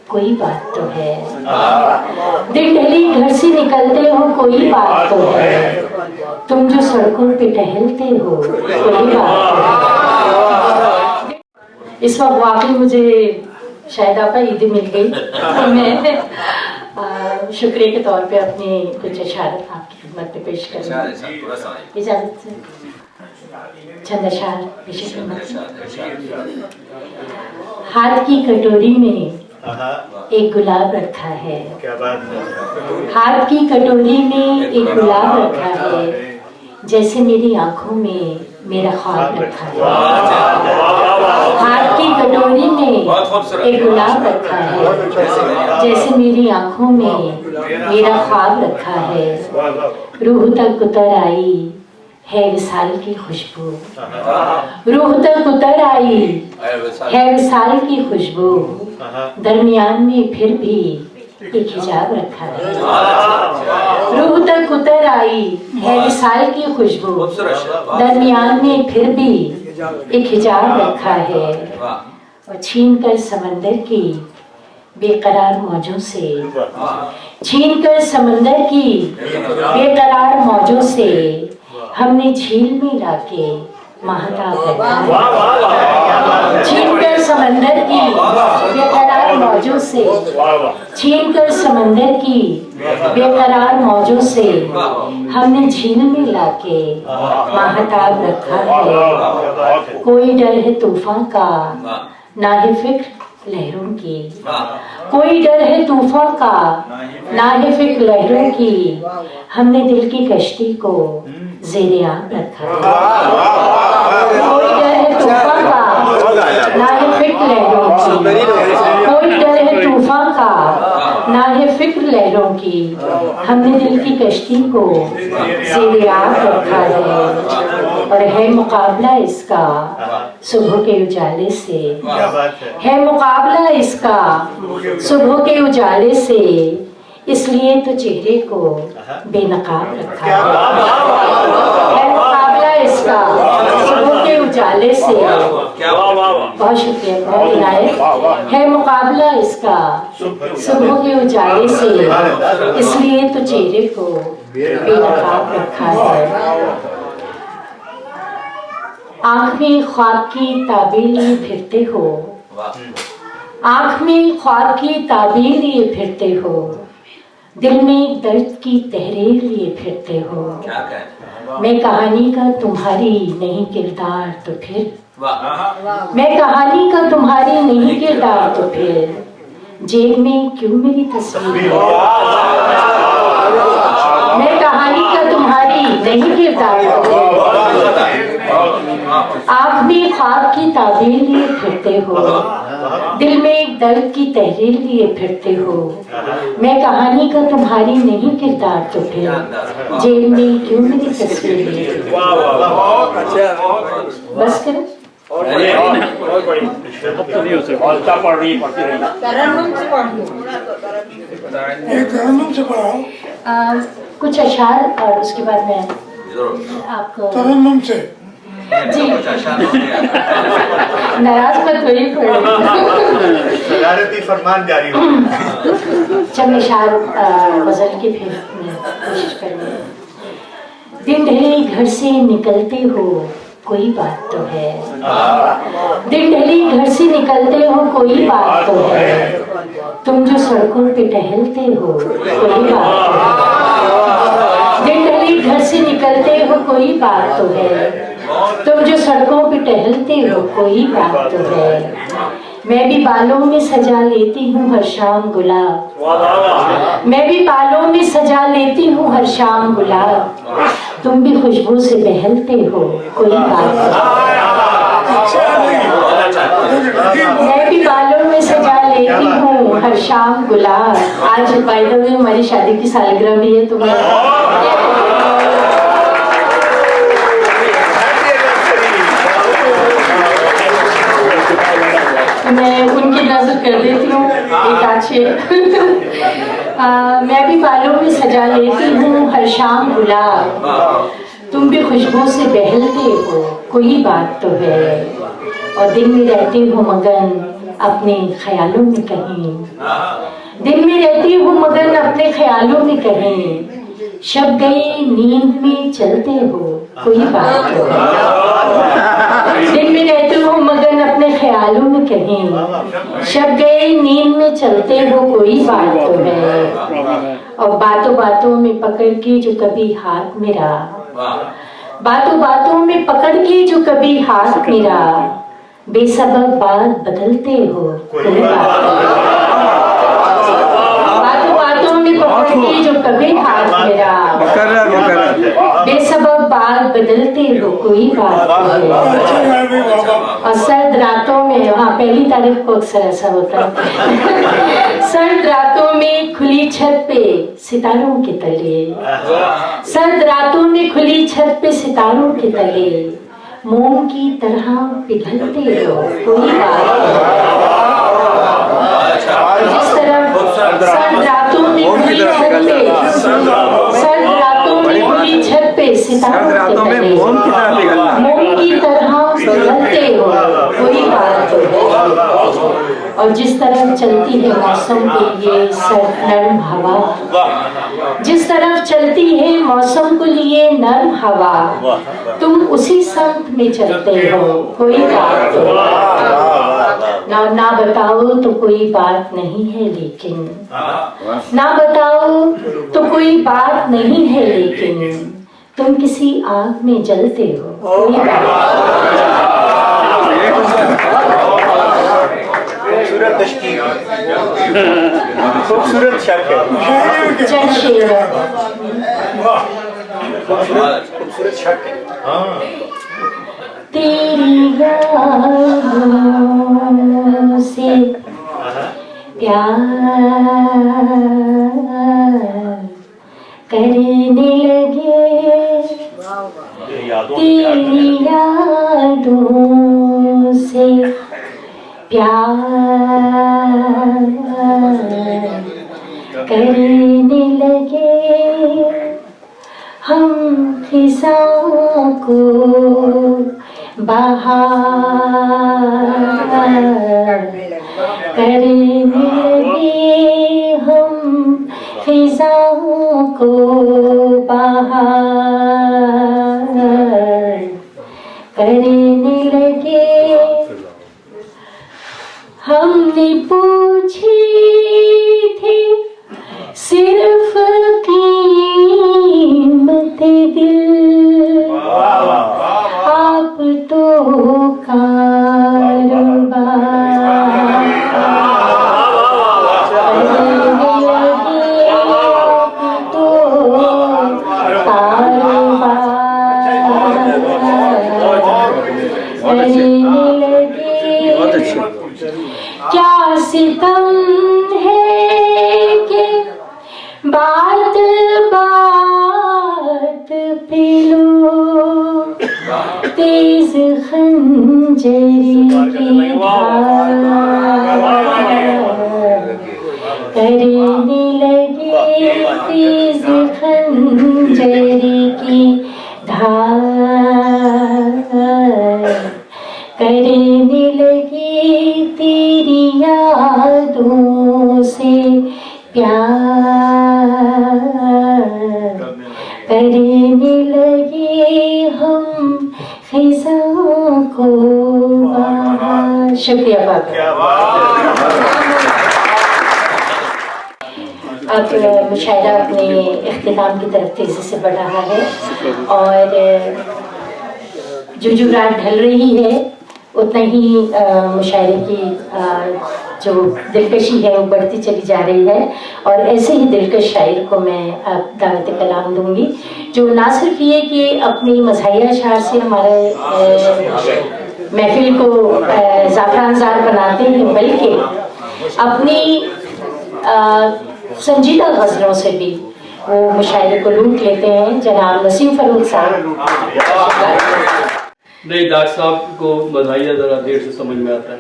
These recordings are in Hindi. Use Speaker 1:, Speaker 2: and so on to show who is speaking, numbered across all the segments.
Speaker 1: कोई बात तो है। दिन ढली घर से निकलते हो कोई बात तो है। तुम जो सड़कों पे टहलते हो कोई बात तो है। इस वक्त वाकई मुझे शायद आपका ईद मिल गई तो मैं शुक्रिया के तौर पे अपनी कुछ इशारत आपकी खिदमत में पेश करूँगी। इजाजत से चंद अशार पेश करूँगी। हाथ की कटोरी में एक गुलाब रखा है।
Speaker 2: क्या बात है।
Speaker 1: हाथ की कटोरी में एक गुलाब रखा है, जैसे मेरी आंखों में मेरा ख्वाब रखा है। हाथ की कटोरी में एक गुलाब रखा है, जैसे मेरी आंखों में मेरा ख्वाब रखा है। रूह तक उतर आई है विसाल की खुशबू। रूह तक उतर आई है विसाल की खुशबू। दरमियान में फिर भी एक हिजाब रखा है। रूह तक उतर आई है विसाल की खुशबू। दरमियान में फिर भी एक हिजाब रखा है। और छीन कर समंदर की बेकरार मौजों से, छीन कर समंदर की बेकरार मौजों से हमने झील में लाके महताब रखा है। छीन कर समंदर की बेकरार मौजों से, छीन कर समंदर की बेकरार मौजों से हमने झील में लाके महताब रखा है। कोई डर है तूफान का ना है फिक्र लहरों की। कोई डर है तूफान का ना है फिक्र लहरों की। हमने दिल की कश्ती को ज़ेरे आम रखा है। कोई डर है तूफान का ना है फिक्र लहरों की। कोई डर है तूफान का ना है फिक्र लहरों की। हमने दिल की कश्ती को ज़ेरे आम रखा है। और है मुकाबला इसका सुबह के उजाले से, है मुकाबला इसका सुबह के उजाले से। इसलिए तो चेहरे को बेनकाब रखा है मुकाबला इसका सुबह के उजाले से। बहुत शुक्रिया, बहुत इनायत। है मुकाबला इसका सुबह के उजाले से, इसलिए तो चेहरे को बेनकाब रखा है। आँख में ख्वाब की ताबीर लिए फिरते हो, आँख में ख्वाब की ताबीर लिए फिरते हो। दिल में दर्द की तहरीर लिए फिरते हो। मैं कहानी का तुम्हारी नहीं किरदार तो फिर, मैं कहानी का तुम्हारी नहीं किरदार तो फिर जेब में क्यों मेरी तस्वीर है। मैं कहानी का तुम्हारी नहीं किरदार तो फिर। आँख में ख्वाब की ताबीर लिए फिरते हो, दिल में एक दर्द की तहरीर लिए फिरते हो। मैं कहानी का तुम्हारी नहीं किरदार तो फिर जेल में क्यों मेरी तस्वीर लिए। बस करो। कुछ अशार और उसके बाद मैं आपको
Speaker 3: तरन्नुम से
Speaker 1: जी नाराज मत होइए।
Speaker 2: सदारती फरमान जारी हो।
Speaker 1: चंद इशार गजल की फिर मैं कोशिश करूँगी। दिन ढली घर से निकलते हो कोई बात तो है। दिन ढली घर से निकलते हो कोई बात तो है। तुम जो सड़कों पे टहलते हो कोई बात तो है। दिन ढली घर से निकलते हो कोई बात तो है। तुम जो सड़कों पे टहलते हो कोई बात तो है। मैं भी बालों में सजा लेती हूँ हर शाम गुलाब। मैं भी बालों में सजा लेती हूँ हर शाम गुलाब। तुम भी खुशबू से बहलते हो कोई बात तो है। मैं भी बालों में सजा लेती हूँ हर शाम गुलाब। आज बाय द वे हमारी शादी की सालगिरह भी है। तो मैं उनकी नजर कर देती हूँ एक अच्छे। मैं भी बालों में सजा लेती हूँ हर शाम गुलाब। तुम भी खुशबू से बहलते हो कोई बात तो है। और दिन में रहते हो मगन अपने ख्यालों में कहीं, दिन में रहती हूँ मगन अपने ख्यालों में कहीं, शब गई नींद में चलते हो कोई बात तो है। दिन में रहती हूँ मगन अपने ख्यालों में कहीं, शब गई नींद में चलते हो कोई बात तो है। और बातों बातों में पकड़ के जो कभी हाथ मेरा, बातों बातों में पकड़ के जो कभी हाथ मेरा, बेसबब बात बदलते हो कोई बात तो है। बातों बातों में पकड़ के जो कभी हाथ मेरा, बेसबब बात बदलते हो कोई बात तो है। और सर्द रातों में, हाँ 1 तारीख को अक्सर ऐसा होता है, सर्द रातों में खुली छत पे सितारों के तले, सर्द रातों में खुली छत पे सितारों के तले, मोम की तरह पिघलते हो कोई बात नहीं। जिस तरह सर्द रातों में खुली छत पे, सर्द रातों में खुली छत पे सितारों के तले, मोम की तरह पिघलते हो कोई बात नहीं। और जिस तरह चलती है मौसम के लिए नर्म हवा, जिस तरफ चलती है मौसम को लिए नर्म हवा, तुम उसी संत में चलते हो कोई बात तो ना बताओ तो कोई बात नहीं है लेकिन, ना बताओ तो कोई बात नहीं है लेकिन, तुम किसी आग में जलते हो कोई बात।
Speaker 2: खूबसूरत तशकील, खूबसूरत शक है, खूबसूरत शक है।
Speaker 1: तेरी यादों से प्यार करने लगे, तेरी यादों से प्यार करने लगे, हम खिज़ां को बहार करने लगे, हम खिज़ां को बहार करने लगे। हमने पूछी थी सिर्फ कीमत दिल, आप तो कारोबार करने लगे, आप तो कारोबार करने लगे। क्या सितम है कि बात बात पे लोग तेज खंजरी की धार करने लगे, तेज खंजरी की धार करने लगी, तेरी यादों से प्यार करने लगे, हम खिज़ां को बहार। शुक्रिया अब मुशायरा अपने इख्तिताम की तरफ तेजी से बढ़ रहा है और जो रात ढल रही है उतना ही मुशायरे की जो दिलकशी है वो बढ़ती चली जा रही है। और ऐसे ही दिलकश शायर को मैं अब दावत कलाम दूंगी, जो ना सिर्फ ये कि अपनी मज़ाहिया अशार से हमारे महफिल को ज़ाफ़रानज़ार बनाते हैं, बल्कि अपनी संजीदा गज़लों से भी वो मुशायरे को लूट लेते हैं। जनाब नसीम फ़रूख साहब।
Speaker 3: नहीं, डॉक्टर साहब को मज़ाहिया ज़रा देर से समझ में आता है।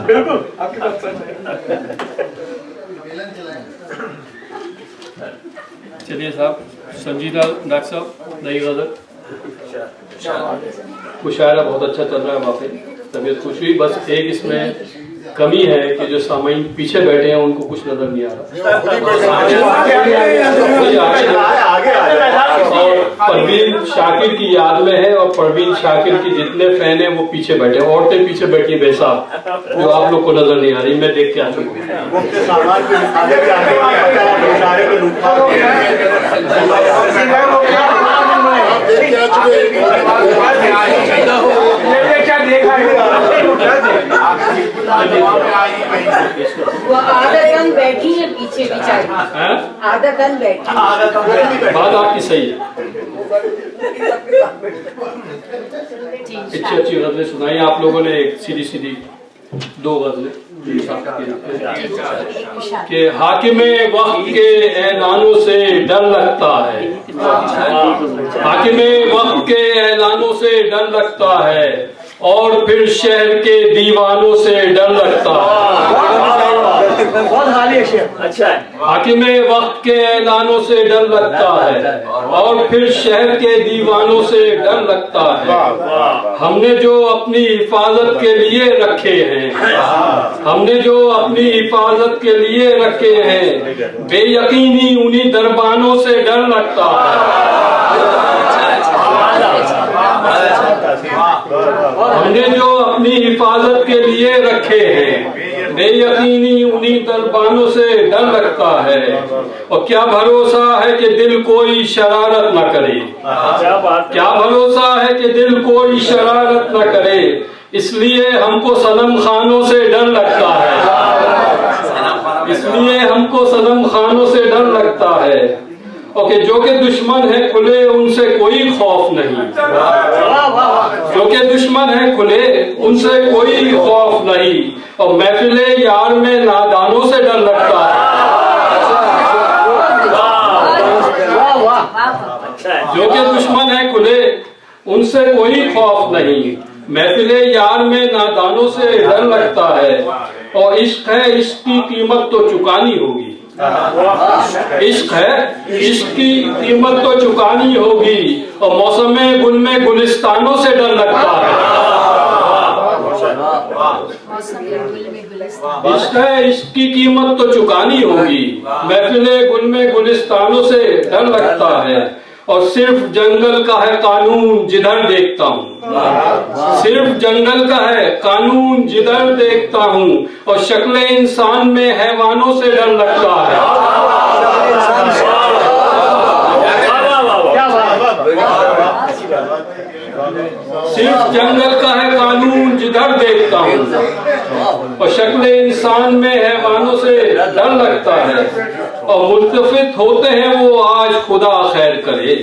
Speaker 2: बिल्कुल आपकी बात सच है।
Speaker 3: चलिए साहब, संजीदा डॉक्टर साहब, नई गज़ल मुशायरा बहुत अच्छा चल रहा है वहाँ पे। तबीयत खुश हुई। बस एक इसमें कमी है कि जो सामाइन पीछे बैठे हैं उनको कुछ नजर नहीं आ रहा। और परवीन शाकिर की याद में है, और परवीन शाकिर की जितने फैन हैं वो पीछे बैठे, औरतें पीछे बैठी बेसाब, जो आप लोग को नजर नहीं आ रही। मैं देख के आ चुका
Speaker 4: वो आधा कन बैठी है पीछे बिचारी, आधा कन बैठी।
Speaker 3: बात आपकी सही है। अच्छी अच्छी गजलें सुनाई आप लोगों ने, एक सीधी सीधी 2 गजलें कि हाकिमे वक्त के ऐलानों से डर लगता है, हाकिमे वक्त के ऐलानों से डर लगता है, और फिर शहर के दीवानों से डर लगता है।
Speaker 5: बहुत हाली है शेर। अच्छा है।
Speaker 3: हाकिमे वक्त के ऐलानों से डर लगता है, और फिर शहर के दीवानों से डर लगता है। हमने जो अपनी हिफाजत के लिए रखे हैं, हमने जो अपनी हिफाजत के लिए रखे हैं, बेयकीनी उन्हीं दरबानों से डर लगता है। हमने जो अपनी हिफाजत के लिए रखे हैं, बेयकीनी उन्हीं दरबानों से डर लगता है। और क्या भरोसा है कि दिल कोई शरारत न करे, क्या भरोसा है कि दिल कोई शरारत न करे, इसलिए हमको सनम खानों से डर लगता है, इसलिए हमको सनम खानों से डर लगता है। ओके, जो के दुश्मन है खुले उनसे कोई खौफ नहीं, जो के दुश्मन है खुले उनसे कोई खौफ नहीं, और महफिले यार में नादानों से डर लगता है। जो के दुश्मन है खुले उनसे कोई खौफ नहीं, महफिले यार में नादानों से डर लगता है। और इश्क है, इश्क की कीमत तो चुकानी होगी, इश्क है, इश्क की कीमत तो चुकानी होगी, और मौसमे गुल में गुलिस्तानों से डर लगता है। इश्क है, इश्क की कीमत तो चुकानी होगी, महफिले गुल में गुलिस्तानों से डर लगता है। और सिर्फ जंगल का है कानून जिधर देखता हूँ, सिर्फ जंगल का है कानून जिधर देखता हूँ, और शक्ल इंसान में हैवानों से डर लगता है। सिर्फ जंगल का है कानून जिधर देखता हूँ, और शक्ल इंसान में हैवानों से डर लगता है। और मुल्तफित होते हैं वो आज खुदा खैर करे,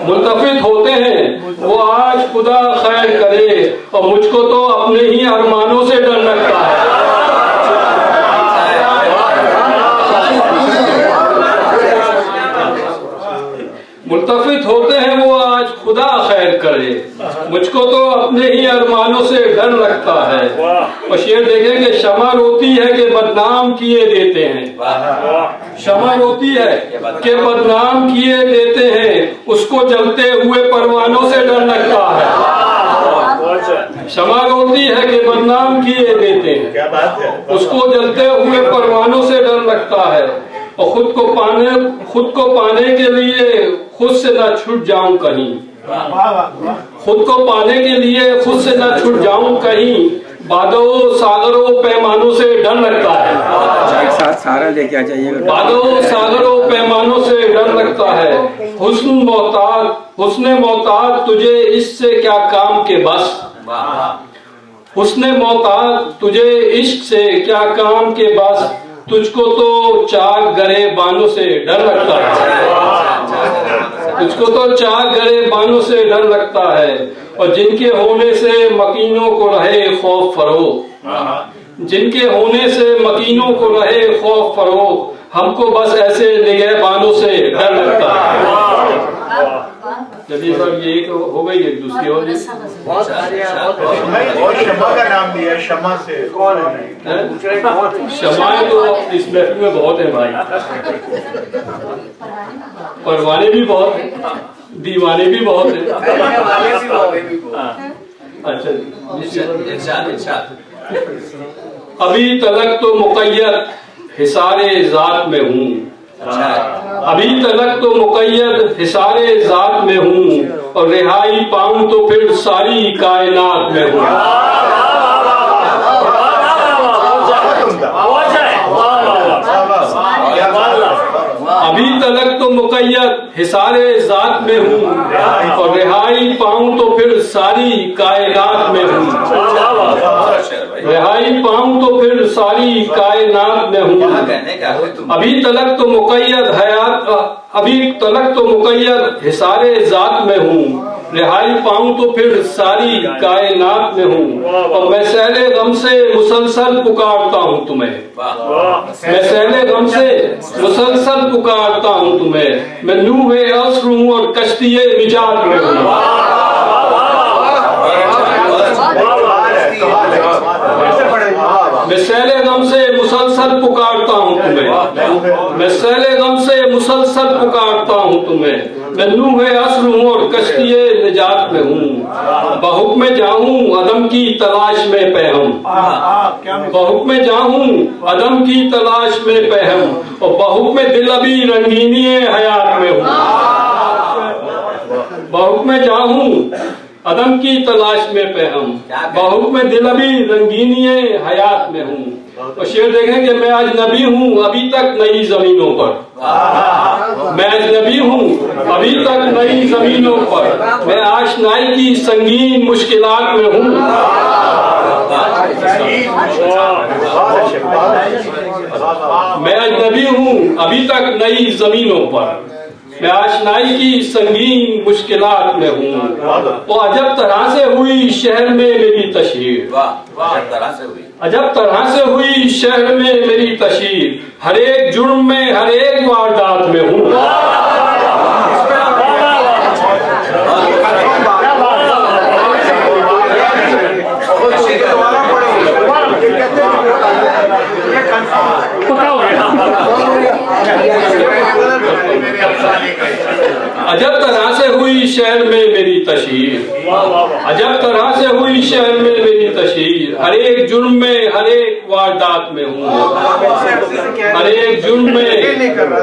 Speaker 3: मुल्तफित होते हैं वो आज खुदा खैर करे, और मुझको तो अपने ही अरमानों से डर लगता है। मुल्तफित होते हैं वो आज खुदा खैर करे, मुझको तो अपने ही अरमानों से डर लगता है। और शेर देखेंगे, शमा रोती है कि बदनाम किए देते हैं, शमा रोती है कि बदनाम किए देते हैं, उसको जलते हुए परवानों से डर लगता है। शमा रोती है कि बदनाम किए देते हैं,
Speaker 2: क्या बात है,
Speaker 3: उसको जलते हुए परवानों से डर लगता है। और खुद को पाने के लिए खुद से ना छूट जाऊं कहीं, खुद को पाने के लिए खुद से ना छूट जाऊं कहीं, बादों सागरों पैमानों से डर लगता है।
Speaker 5: सारा लेके आ जाइएगा।
Speaker 3: बादों सागरों पैमानों से डर लगता है। हुस्न मोहताज तुझे इससे क्या काम के बस, हुस्न मोहताज तुझे इश्क से क्या काम के बस, तुझको तो चाक गरे बानों से डर लगता है, तुझको तो चाक गरे बानों से डर लगता है। और जिनके होने से मकीनों को रहे खौफ फरो, जिनके होने से मकीनों को रहे खौफ फरो, हमको बस ऐसे निगहबानों से डर लगता है। चलिए सर, ये एक हो गई, एक दूसरी और
Speaker 2: बहुत शमा का नाम दिया, शमा से कौन है?
Speaker 3: शमाएं तो इस महफिल में बहुत है भाई, परवाने भी बहुत है, दीवाने भी बहुत है। अच्छा, अभी तलक तो मुक़य्यद हिसारे ज़ात में हूँ, अभी तलक तो मुक़य्यद हिसारे ज़ात में हूँ, और रिहाई पाऊँ तो फिर सारी कायनात में हूँ। अभी तलक तो मुक़य्यद हिसारे ज़ात में हूँ, और रिहाई पाऊँ तो फिर सारी कायनात में हूँ। रिहाई पाऊँ तो फिर सारी कायनात में हूँ। अभी तलक तो मुक़य्यद अभी तलक तो मुक़य्यद हिसारे ज़ात में हूँ, रिहाई पाऊँ तो फिर सारी कायनात में हूँ। और मैं सहले गम से मुसलसल पुकारता हूँ तुम्हें, मैं सहले गम से मुसलसल पुकारता हूँ तुम्हें। मैं नूहे अस्र हूँ और कश्तिये निजात में हूँ। मैं सहले गम से मुसलसल पुकारता हूँ तुम्हें, मैं सहले गम से मुसलसल पुकारता हूँ तुम्हें। मैं नूहे अस्र हूँ और कश्तिये निजात में हूँ। बहुक्म जाऊँ अदम की तलाश में पैहम, बहुक्म जाऊँ अदम की तलाश में पैहम, और बहुक्म दिल अभी रंगीनी हयात में हूँ। बहुक्म जाऊँ अदम की तलाश में पैहम, बहुक्म दिल अभी रंगीनी हयात में हूँ। और शेर देखें कि मैं अजनबी हूँ अभी तक नई जमीनों पर, मैं अजनबी हूँ अभी तक नई जमीनों पर, मैं आशनाई की संगीन मुश्किलात में हूँ। मैं अजनबी हूँ अभी तक नई जमीनों पर, मैं आशनाई की संगीन मुश्किलात में हूँ। और अजब तरह से हुई शहर में मेरी तशहीर, अजब तरह से हुई शहर में मेरी तशहीर, हर एक जुर्म में हर एक वारदात में हूँ। अजब तरह से हुई शहर में मेरी तशहीर, अजब तरह से हुई शहर में मेरी तशहीर, हर एक जुर्म में हर एक वारदात में हूँ, हर एक जुर्म में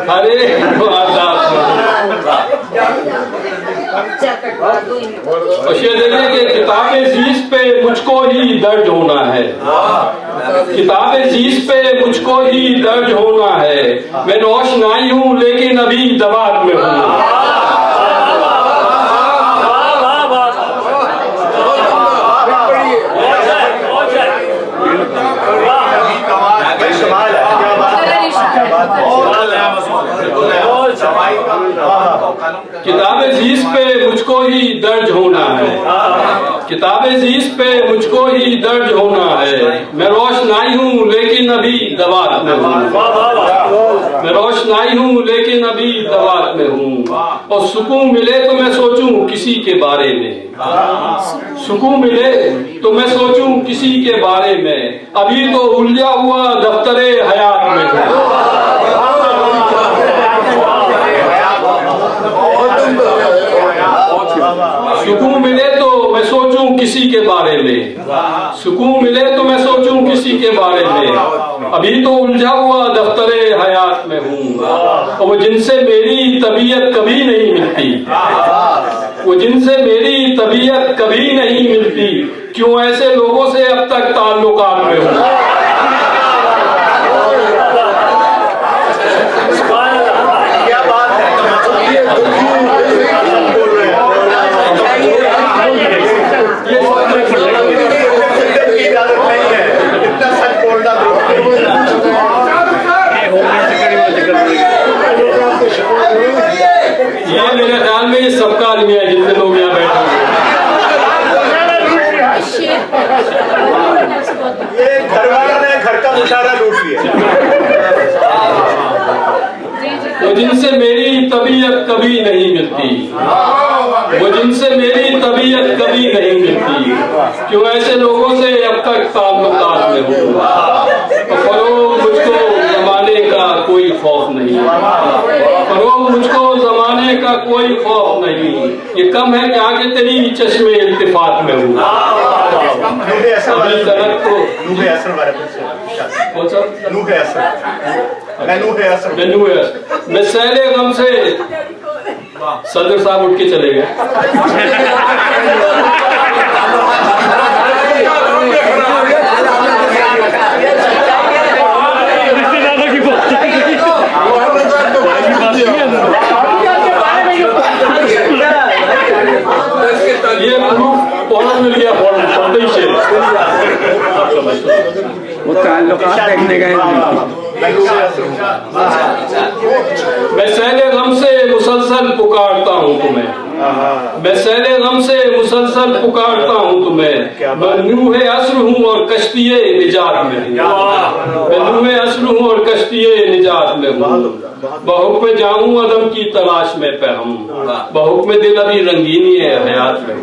Speaker 3: हर एक वारदात में हूँ। और ये देखें कि किताबे जीस पे मुझको ही दर्ज होना है, किताबे जीस पे मुझको ही दर्ज होना है। मैं रोशनाई हूँ लेकिन अभी दबाव में हूँ। किताबे जीस पे मुझको ही दर्ज होना है, किताबे जीस पे मुझको ही दर्ज होना है। मैं रोशनाई हूँ लेकिन अभी दवात में हूँ, मैं रोशनाई हूँ लेकिन अभी दवात में हूँ। और सुकून मिले तो मैं सोचूं किसी के बारे में, सुकून मिले तो मैं सोचूं किसी के बारे में, अभी तो उलझा हुआ दफ्तरे हयात में हूँ। सुकून मिले तो मैं सोचूं किसी के बारे में, सुकून मिले तो मैं सोचूं किसी के बारे में, अभी तो उलझा हुआ दफ्तरे हयात में हूँ। और वो जिनसे मेरी तबीयत कभी नहीं मिलती, वो जिनसे मेरी तबीयत कभी नहीं मिलती, क्यों ऐसे लोगों से अब तक ताल्लुकात में हूँ। ये मेरे ख्याल में ये सबका अलमिया है जितने लोग यहाँ बैठे हैं।
Speaker 2: ये घरवाला ने घर का मुशारा लूट लिया।
Speaker 3: वो जिनसे मेरी तबीयत कभी नहीं मिलती, वो जिनसे मेरी तबीयत कभी नहीं मिलती, क्यों ऐसे लोगों से अब तक ताल्लुकात में हूँ। फरोग मुझको जमाने का कोई खौफ नहीं, फरोग मुझको जमाने का कोई खौफ नहीं। ये कम है कि आगे तेरी चश्मे इल्तिफात में हूँ।
Speaker 2: नूहे असर वाले
Speaker 3: अभी तक तो
Speaker 2: नूहे असर वाले
Speaker 3: कौन सा
Speaker 2: नूहे असर मैं नूहे असर
Speaker 3: मेनू है। मैं सहले गम से सदर साहब उठ के चले गए। ये फौरन मिल गया, फौरन पढ़ते ही से
Speaker 5: वो ताल्लुकात देखने गए।
Speaker 3: मैं सहले गम से मुसलसल पुकारता हूँ तुम्हें, मैं सहले गम से मुसलसल पुकारता हूँ तुम्हें। मैं नूहे असर हूँ और कश्तिये निजात में हूँ, मैं नूहे असर हूँ और कश्तिये निजात में हूँ। बहुक में जाऊँ अदम की तलाश में पे हम, बहुक में दिल अभी रंगीनी है हयात में।